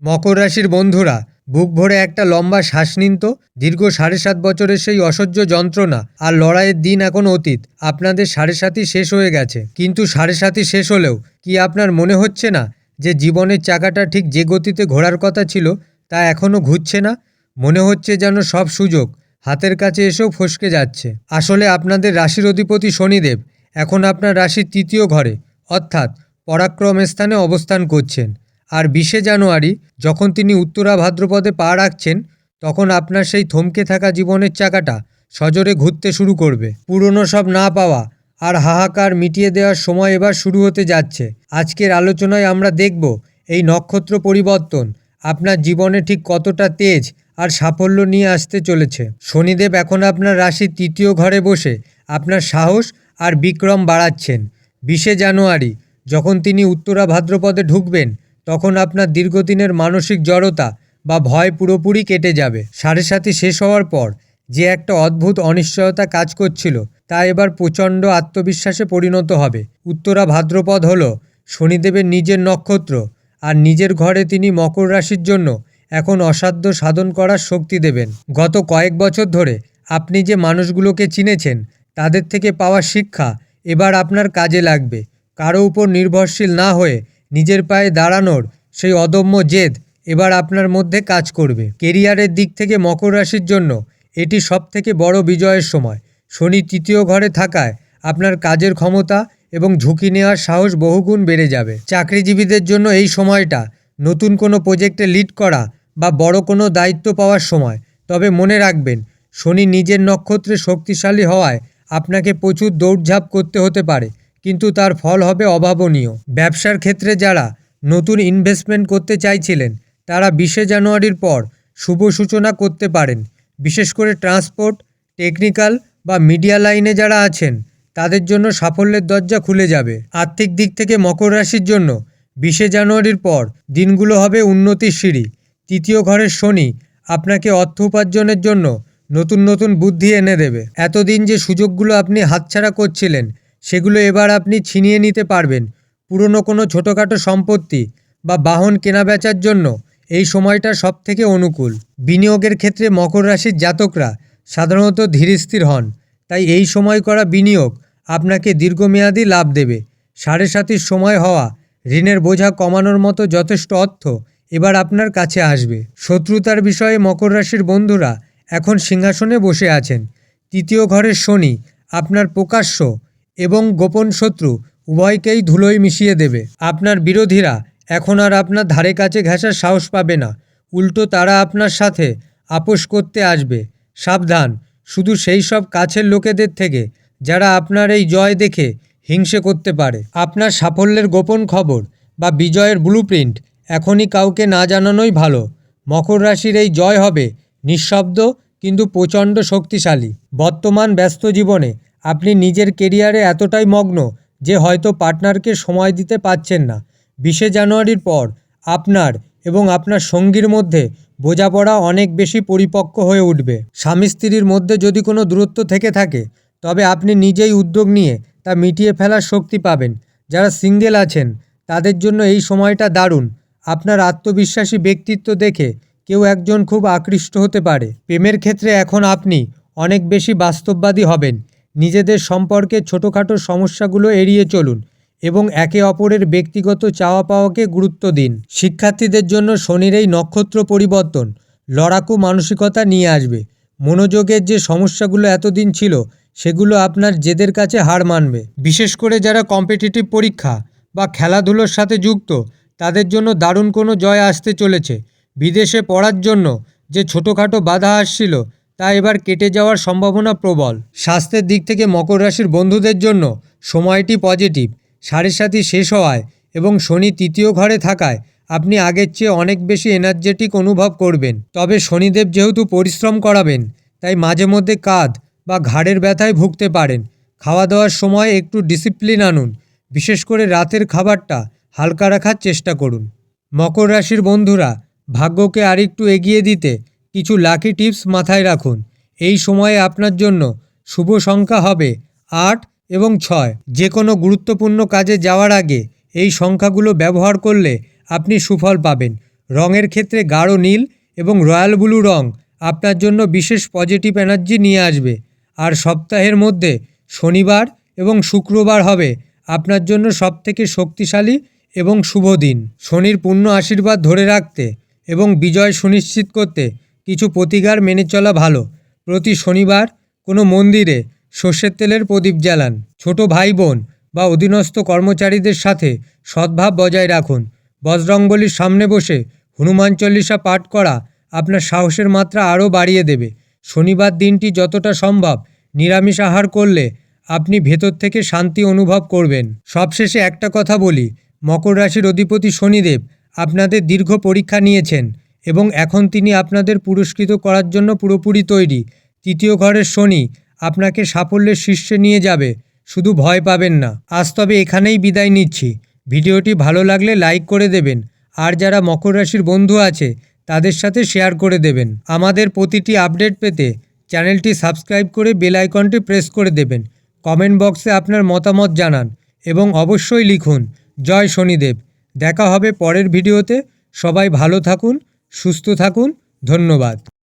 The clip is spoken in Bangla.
মকর রাশির বন্ধুরা, বুক ভরে একটা লম্বা শ্বাস নিন তো। দীর্ঘ ৭.৫ বছরের সেই অসহ্য যন্ত্রণা আর লড়াইয়ের দিন এখন অতীত। আপনাদের ৭.৫ই শেষ হয়ে গেছে, কিন্তু ৭.৫ই শেষ হলেও কি আপনার মনে হচ্ছে না যে জীবনের চাকাটা ঠিক যে গতিতে ঘোরার কথা ছিল তা এখনও ঘুরছে না? মনে হচ্ছে যেন সব সুযোগ হাতের কাছে এসেও ফসকে যাচ্ছে। আসলে আপনাদের রাশির অধিপতি শনিদেব এখন আপনার রাশির ৩য় ঘরে, অর্থাৎ পরাক্রম স্থানে অবস্থান করছেন। আর ২০শে জানুয়ারি যখন তিনি উত্তরা ভাদ্রপদে পা রাখছেন, তখন আপনার সেই থমকে থাকা জীবনের চাকাটা সজোরে ঘুরতে শুরু করবে। পুরনো সব না পাওয়া আর হাহাকার মিটিয়ে দেওয়ার সময় এবার শুরু হতে যাচ্ছে। আজকের আলোচনায় আমরা দেখব এই নক্ষত্র পরিবর্তন আপনার জীবনে ঠিক কতটা তেজ আর সাফল্য নিয়ে আসতে চলেছে। শনিদেব এখন আপনার রাশির ৩য় ঘরে বসে আপনার সাহস আর বিক্রম বাড়াচ্ছেন। ২০শে জানুয়ারি যখন তিনি উত্তরা ভাদ্রপদে ঢুকবেন, তখন আপনার দীর্ঘদিনের মানসিক জড়তা বা ভয় পুরোপুরি কেটে যাবে। ৭.৫ই শেষ হওয়ার পর যে একটা অদ্ভুত অনিশ্চয়তা কাজ করছিল, তা এবার প্রচণ্ড আত্মবিশ্বাসে পরিণত হবে। উত্তরা ভাদ্রপদ হল শনিদেবের নিজের নক্ষত্র, আর নিজের ঘরে তিনি মকর রাশির জন্য এখন অসাধ্য সাধন করার শক্তি দেবেন। গত কয়েক বছর ধরে আপনি যে মানুষগুলোকে চিনেছেন, তাদের থেকে পাওয়া শিক্ষা এবার আপনার কাজে লাগবে। কারো উপর নির্ভরশীল না হয়ে নিজের পায়ে দাঁড়ানোর সেই অদম্য জেদ এবার আপনার মধ্যে কাজ করবে। কেরিয়ারের দিক থেকে মকর রাশির জন্য এটি সবথেকে বড় বিজয়ের সময়। শনি ৩য় ঘরে থাকায় আপনার কাজের ক্ষমতা এবং ঝুঁকি নেওয়ার সাহস বহুগুণ বেড়ে যাবে। চাকরিজীবীদের জন্য এই সময়টা নতুন কোনো প্রজেক্টে লিড করা বা বড় কোনো দায়িত্ব পাওয়ার সময়। তবে মনে রাখবেন, শনি নিজের নক্ষত্রে শক্তিশালী হওয়ায় আপনাকে প্রচুর দৌড়ঝাঁপ করতে হতে পারে, কিন্তু তার ফল হবে অভাবনীয়। ব্যবসার ক্ষেত্রে যারা নতুন ইনভেস্টমেন্ট করতে চাইছিলেন, তারা ২০শে জানুয়ারির পর শুভ সূচনা করতে পারেন। বিশেষ করে ট্রান্সপোর্ট, টেকনিক্যাল বা মিডিয়া লাইনে যারা আছেন, তাদের জন্য সাফল্যের দরজা খুলে যাবে। আর্থিক দিক থেকে মকর রাশির জন্য ২০শে জানুয়ারির পর দিনগুলো হবে উন্নতির সিঁড়ি। ৩য় ঘরের শনি আপনাকে অর্থ উপার্জনের জন্য নতুন নতুন বুদ্ধি এনে দেবে। এতদিন যে সুযোগগুলো আপনি হাতছাড়া করছিলেন, সেগুলো এবার আপনি ছিনিয়ে নিতে পারবেন। পুরনো কোনো ছোটোখাটো সম্পত্তি বা বাহন কেনাবেচার জন্য এই সময়টা সবথেকে অনুকূল। বিনিয়োগের ক্ষেত্রে মকর রাশির জাতকরা সাধারণত ধীরস্থির হন, তাই এই সময় করা বিনিয়োগ আপনাকে দীর্ঘমেয়াদী লাভ দেবে। ৭.৫র সময় হওয়া ঋণের বোঝা কমানোর মতো যথেষ্ট অর্থ এবার আপনার কাছে আসবে। শত্রুতার বিষয়ে মকর রাশির বন্ধুরা এখন সিংহাসনে বসে আছেন। ৩য় ঘরের শনি আপনার প্রকাশ্য এবং গোপন শত্রু উভয়কেই ধুলোয় মিশিয়ে দেবে। আপনার বিরোধীরা এখন আর আপনার ধারে কাছে ঘেঁষার সাহস পাবে না, উল্টো তারা আপনার সাথে আপোষ করতে আসবে। সাবধান শুধু সেই সব কাছের লোকেদের থেকে যারা আপনার এই জয় দেখে হিংসে করতে পারে। আপনার সাফল্যের গোপন খবর বা বিজয়ের ব্লুপ্রিন্ট এখনই কাউকে না জানানোই ভালো। মকর রাশির এই জয় হবে নিঃশব্দ কিন্তু প্রচণ্ড শক্তিশালী। বর্তমান ব্যস্ত জীবনে আপনি নিজের কেরিয়ারে এতটাই মগ্ন যে হয়তো পার্টনারকে সময় দিতে পারছেন না। ২০শে জানুয়ারির পর আপনার এবং আপনার সঙ্গীর মধ্যে বোঝাপড়া অনেক বেশি পরিপক্ক হয়ে উঠবে। স্বামী স্ত্রীর মধ্যে যদি কোনো দূরত্ব থেকে থাকে, তবে আপনি নিজেই উদ্যোগ নিয়ে তা মিটিয়ে ফেলার শক্তি পাবেন। যারা সিঙ্গেল আছেন, তাদের জন্য এই সময়টা দারুণ। আপনার আত্মবিশ্বাসী ব্যক্তিত্ব দেখে কেউ একজন খুব আকৃষ্ট হতে পারে। প্রেমের ক্ষেত্রে এখন আপনি অনেক বেশি বাস্তববাদী হবেন। নিজেদের সম্পর্কে ছোটোখাটো সমস্যাগুলো এড়িয়ে চলুন এবং একে অপরের ব্যক্তিগত চাওয়া পাওয়াকে গুরুত্ব দিন। শিক্ষার্থীদের জন্য শনির এই নক্ষত্র পরিবর্তন লড়াকু মানসিকতা নিয়ে আসবে। মনোযোগের যে সমস্যাগুলো এতদিন ছিল, সেগুলো আপনার জেদের কাছে হার মানবে। বিশেষ করে যারা কম্পিটিটিভ পরীক্ষা বা খেলাধুলোর সাথে যুক্ত, তাদের জন্য দারুণ কোনো জয় আসতে চলেছে। বিদেশে পড়ার জন্য যে ছোটোখাটো বাধা আসছিল, তা এবার কেটে যাওয়ার সম্ভাবনা প্রবল। স্বাস্থ্যের দিক থেকে মকর রাশির বন্ধুদের জন্য সময়টি পজিটিভ। ৭.৫ই শেষ হওয়ায় এবং শনি ৩য় ঘরে থাকায় আপনি আগের চেয়ে অনেক বেশি এনার্জেটিক অনুভব করবেন। তবে শনিদেব যেহেতু পরিশ্রম করাবেন, তাই মাঝে মধ্যে কাঁধ বা ঘাড়ের ব্যথায় ভুগতে পারেন। খাওয়া দাওয়ার সময় একটু ডিসিপ্লিন আনুন, বিশেষ করে রাতের খাবারটা হালকা রাখার চেষ্টা করুন। মকর রাশির বন্ধুরা, ভাগ্যকে আরেকটু এগিয়ে দিতে কিছু লাকি টিপস মাথায় রাখুন। এই সময়ে আপনার জন্য শুভ সংখ্যা হবে ৮ এবং ৬। যে কোনো গুরুত্বপূর্ণ কাজে যাওয়ার আগে এই সংখ্যাগুলো ব্যবহার করলে আপনি সুফল পাবেন। রঙের ক্ষেত্রে গাঢ় নীল এবং রয়্যাল ব্লু রং আপনার জন্য বিশেষ পজিটিভ এনার্জি নিয়ে আসবে। আর সপ্তাহের মধ্যে শনিবার এবং শুক্রবার হবে আপনার জন্য সবথেকে শক্তিশালী এবং শুভ দিন। শনির পূর্ণ আশীর্বাদ ধরে রাখতে এবং বিজয় সুনিশ্চিত করতে কিছু প্রতিকার মেনে চলা ভালো। প্রতি শনিবার কোনো মন্দিরে সর্ষের তেলের প্রদীপ জ্বালান। ছোট ভাই বোন বা অধীনস্থ কর্মচারীদের সাথে সদ্ভাব বজায় রাখুন। বজরংবলীর সামনে বসে হনুমান চল্লিশা পাঠ করা আপনার সাহসের মাত্রা আরও বাড়িয়ে দেবে। শনিবার দিনটি যতটা সম্ভব নিরামিষ আহার করলে আপনি ভেতর থেকে শান্তি অনুভব করবেন। সবশেষে একটা কথা বলি, মকর রাশির অধিপতি শনিদেব আপনাদের দীর্ঘ পরীক্ষা নিয়েছেন এবং এখন তিনি আপনাদের পুরস্কৃত করার জন্য পুরোপুরি তৈরি। তৃতীয় ঘরের শনি আপনাকে সাফল্যের শীর্ষে নিয়ে যাবে, শুধু ভয় পাবেন না। আজ তবে এখানেই বিদায় নিচ্ছি। ভিডিওটি ভালো লাগলে লাইক করে দেবেন, আর যারা মকর রাশির বন্ধু আছে তাদের সাথে শেয়ার করে দেবেন। আমাদের প্রতিটি আপডেট পেতে চ্যানেলটি সাবস্ক্রাইব করে বেল আইকনটি প্রেস করে দেবেন। কমেন্ট বক্সে আপনার মতামত জানান এবং অবশ্যই লিখুন জয় শনিদেব। দেখা হবে পরের ভিডিওতে। সবাই ভালো থাকুন, সুস্থ থাকুন। ধন্যবাদ।